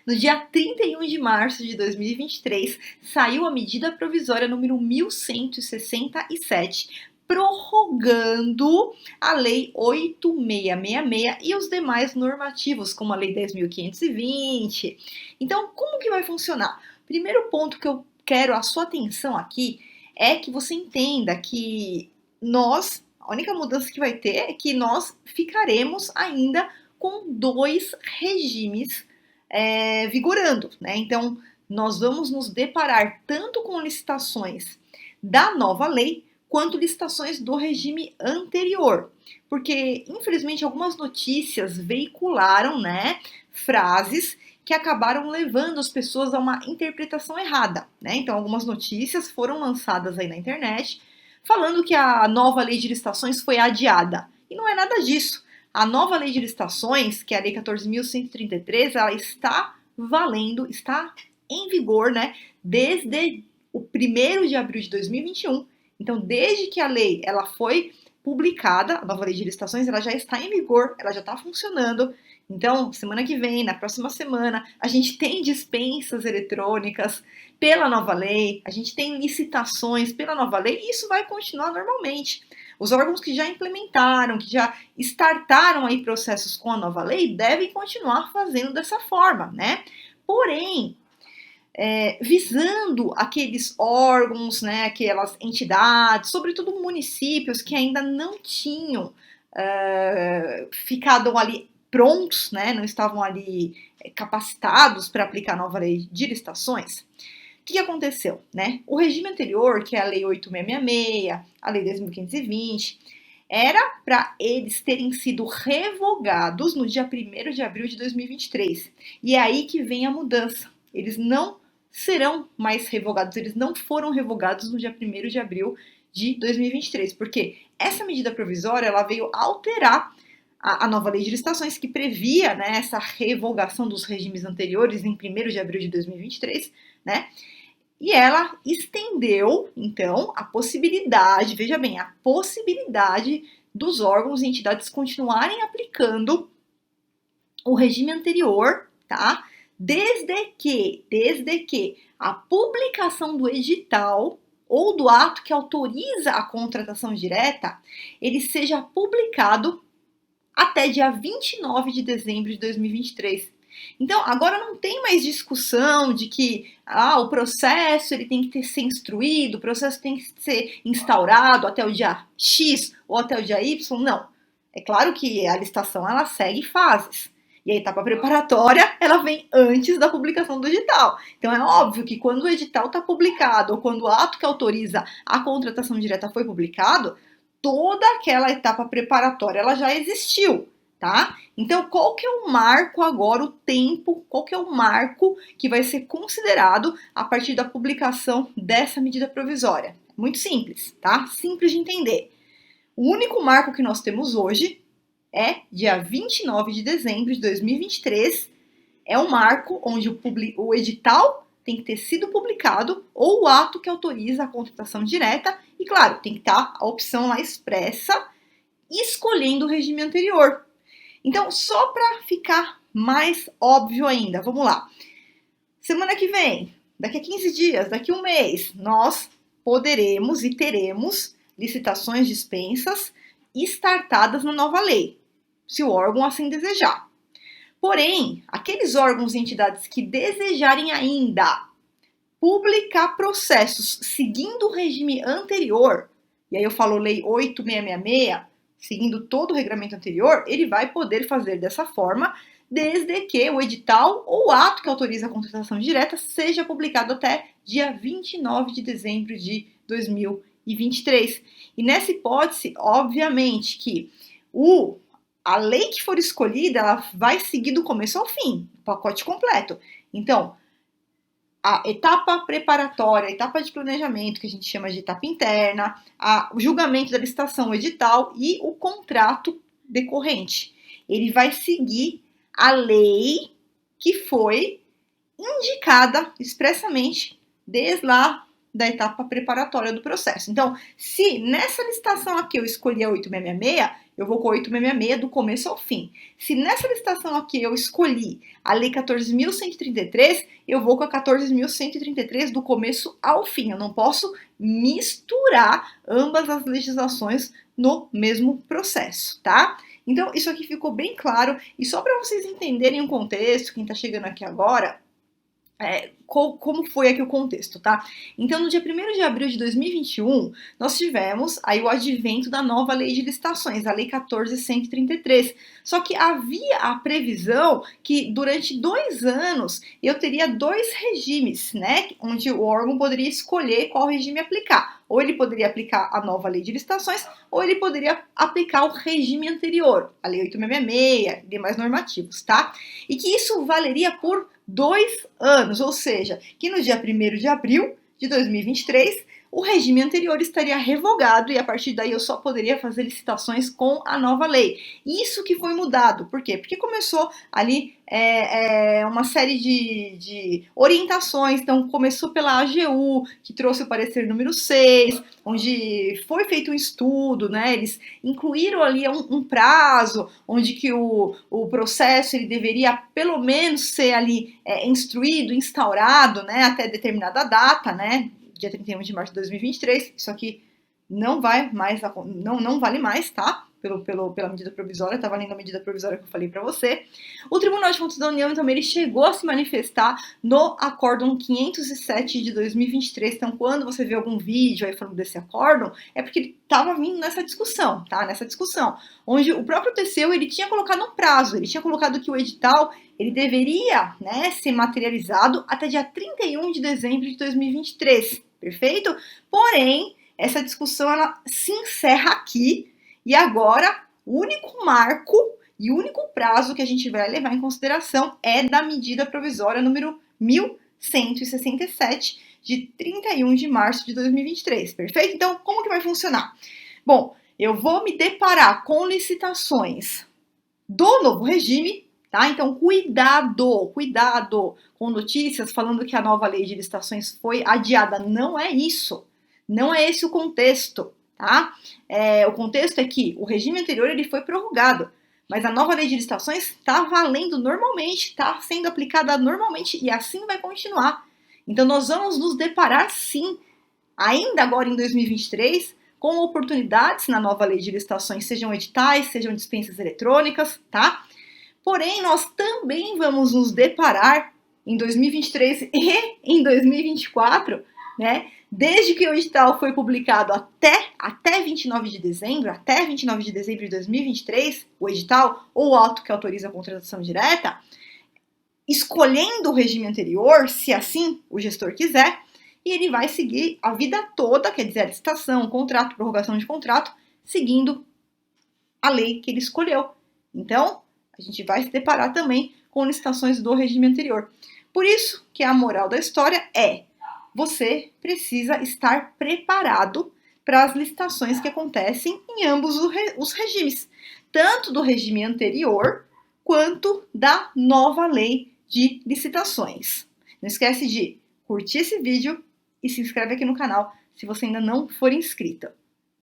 No dia 31 de março de 2023, saiu a medida provisória número 1167, prorrogando a Lei 8666 e os demais normativos, como a Lei 10.520. Então, como que vai funcionar? Primeiro ponto que eu quero a sua atenção aqui é que você entenda que a única mudança que vai ter é que nós ficaremos ainda com dois regimes vigorando, né? Então, nós vamos nos deparar tanto com licitações da nova lei, quanto licitações do regime anterior. Porque, infelizmente, algumas notícias veicularam, né, frases que acabaram levando as pessoas a uma interpretação errada, né? Então, algumas notícias foram lançadas aí na internet falando que a nova lei de licitações foi adiada. E não é nada disso. A nova lei de licitações, que é a Lei 14.133, ela está valendo, está em vigor, né, desde o 1º de abril de 2021. Então, desde que a lei ela foi publicada, a nova lei de licitações, ela já está em vigor, ela já está funcionando. Então, semana que vem, na próxima semana, a gente tem dispensas eletrônicas pela nova lei, a gente tem licitações pela nova lei, e isso vai continuar normalmente. Os órgãos que já implementaram, que já startaram aí processos com a nova lei, devem continuar fazendo dessa forma, né? Porém, visando aqueles órgãos, né, aquelas entidades, sobretudo municípios que ainda não tinham ficado ali prontos, né, não estavam ali capacitados para aplicar a nova lei de licitações. O que aconteceu, né? O regime anterior, que é a Lei 8666, a Lei 10.520, era para eles terem sido revogados no dia 1º de abril de 2023. E é aí que vem a mudança. Eles não serão mais revogados, eles não foram revogados no dia 1º de abril de 2023, porque essa medida provisória ela veio alterar a nova lei de licitações, que previa, né, essa revogação dos regimes anteriores em 1º de abril de 2023, né? E ela estendeu, então, a possibilidade, veja bem, a possibilidade dos órgãos e entidades continuarem aplicando o regime anterior, tá? Desde que a publicação do edital ou do ato que autoriza a contratação direta, ele seja publicado até dia 29 de dezembro de 2023. Então, agora não tem mais discussão de que o processo ele tem que ser instruído, o processo tem que ser instaurado até o dia X ou até o dia Y. Não. É claro que a licitação ela segue fases. E a etapa preparatória ela vem antes da publicação do edital. Então, é óbvio que quando o edital está publicado ou quando o ato que autoriza a contratação direta foi publicado, toda aquela etapa preparatória ela já existiu, tá? Então, qual que é o marco agora, o tempo, qual que é o marco que vai ser considerado a partir da publicação dessa medida provisória? Muito simples, tá? Simples de entender. O único marco que nós temos hoje é dia 29 de dezembro de 2023, é o marco onde o edital tem que ter sido publicado ou o ato que autoriza a contratação direta e, claro, tem que estar a opção lá expressa escolhendo o regime anterior. Então, só para ficar mais óbvio ainda, vamos lá. Semana que vem, daqui a 15 dias, daqui a um mês, nós poderemos e teremos licitações dispensas startadas na nova lei, se o órgão assim desejar. Porém, aqueles órgãos e entidades que desejarem ainda publicar processos seguindo o regime anterior, e aí eu falo Lei 8666, seguindo todo o regramento anterior, ele vai poder fazer dessa forma, desde que o edital ou ato que autoriza a contratação direta seja publicado até dia 29 de dezembro de 2023. E nessa hipótese, obviamente, que a lei que for escolhida, ela vai seguir do começo ao fim, o pacote completo. Então, a etapa preparatória, a etapa de planejamento, que a gente chama de etapa interna, o julgamento da licitação, o edital e o contrato decorrente. Ele vai seguir a lei que foi indicada expressamente desde lá da etapa preparatória do processo. Então, se nessa licitação aqui eu escolhi a 8666, eu vou com a 8666 do começo ao fim. Se nessa licitação aqui eu escolhi a Lei 14.133, eu vou com a 14.133 do começo ao fim. Eu não posso misturar ambas as legislações no mesmo processo, tá? Então, isso aqui ficou bem claro. E só para vocês entenderem o contexto, quem está chegando aqui agora, como foi aqui o contexto, tá? Então, no dia 1º de abril de 2021, nós tivemos aí o advento da nova lei de licitações, a Lei 14.133. Só que havia a previsão que durante 2 anos eu teria 2 regimes, né? Onde o órgão poderia escolher qual regime aplicar. Ou ele poderia aplicar a nova lei de licitações, ou ele poderia aplicar o regime anterior, a Lei 8666 e demais normativos, tá? E que isso valeria por 2 anos, ou seja, que no dia 1º de abril de 2023, o regime anterior estaria revogado e a partir daí eu só poderia fazer licitações com a nova lei. Isso que foi mudado, por quê? Porque começou ali uma série de orientações, então começou pela AGU, que trouxe o parecer número 6, onde foi feito um estudo, né? Eles incluíram ali um prazo, onde que o processo ele deveria pelo menos ser ali instruído, instaurado, né? Até determinada data, né? Dia 31 de março de 2023, isso aqui não vai mais, não vale mais, tá? Pela medida provisória, tá valendo a medida provisória que eu falei para você. O Tribunal de Contas da União, então, ele chegou a se manifestar no Acórdão 507 de 2023. Então, quando você vê algum vídeo aí falando desse acórdão, é porque ele estava vindo nessa discussão, tá? Nessa discussão, onde o próprio TCU, ele tinha colocado um prazo, ele tinha colocado que o edital, ele deveria, né, ser materializado até dia 31 de dezembro de 2023, perfeito? Porém, essa discussão, ela se encerra aqui, e agora, o único marco e o único prazo que a gente vai levar em consideração é da medida provisória número 1167, de 31 de março de 2023, perfeito? Então, como que vai funcionar? Bom, eu vou me deparar com licitações do novo regime, tá? Então, cuidado com notícias falando que a nova lei de licitações foi adiada. Não é isso. Não é esse o contexto, tá? O contexto é que o regime anterior ele foi prorrogado, mas a nova lei de licitações está valendo normalmente, está sendo aplicada normalmente e assim vai continuar. Então, nós vamos nos deparar, sim, ainda agora em 2023, com oportunidades na nova lei de licitações, sejam editais, sejam dispensas eletrônicas, tá? Porém, nós também vamos nos deparar em 2023 e em 2024, né? Desde que o edital foi publicado até 29 de dezembro, até 29 de dezembro de 2023, o edital ou o ato que autoriza a contratação direta, escolhendo o regime anterior, se assim o gestor quiser, e ele vai seguir a vida toda, quer dizer, a licitação, contrato, prorrogação de contrato, seguindo a lei que ele escolheu. Então, a gente vai se deparar também com licitações do regime anterior. Por isso que a moral da história é: você precisa estar preparado para as licitações que acontecem em ambos os regimes, tanto do regime anterior quanto da nova lei de licitações. Não esquece de curtir esse vídeo e se inscreve aqui no canal se você ainda não for inscrita.